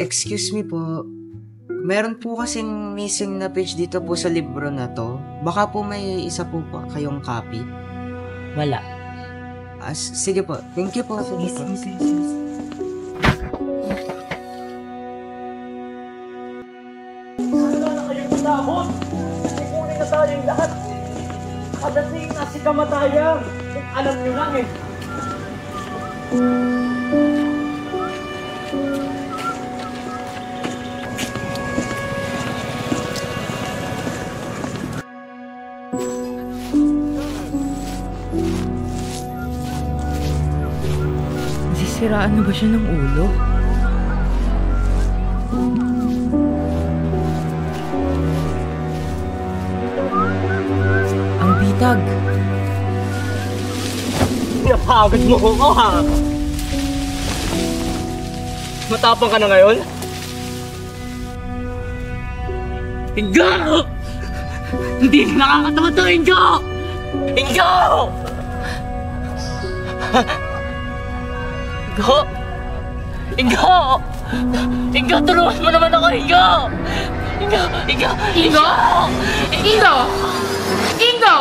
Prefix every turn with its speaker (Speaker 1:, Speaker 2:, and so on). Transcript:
Speaker 1: Excuse me po. Meron po kasing missing na page dito po sa libro na to. Baka po may isa po kayong copy.
Speaker 2: Wala.
Speaker 1: Sige po. Thank you po. Sige po.
Speaker 3: Wala na kayong matahon. Sikunin na tayong lahat. Kadating na si kamatayan. Kung alam nyo lang eh.
Speaker 2: Nasisiraan na ba siya ng ulo? Ang bitag.
Speaker 3: Napagod mo ko ha. Matapang ka na ngayon? Ingo! Hindi nakakatawa to, Ingo! Ingo! Ingo! Ingo! Ingo, tulungan mo naman ako, Ingo! Ingo! Ingo!
Speaker 4: Ingo! Ingo! Ingo!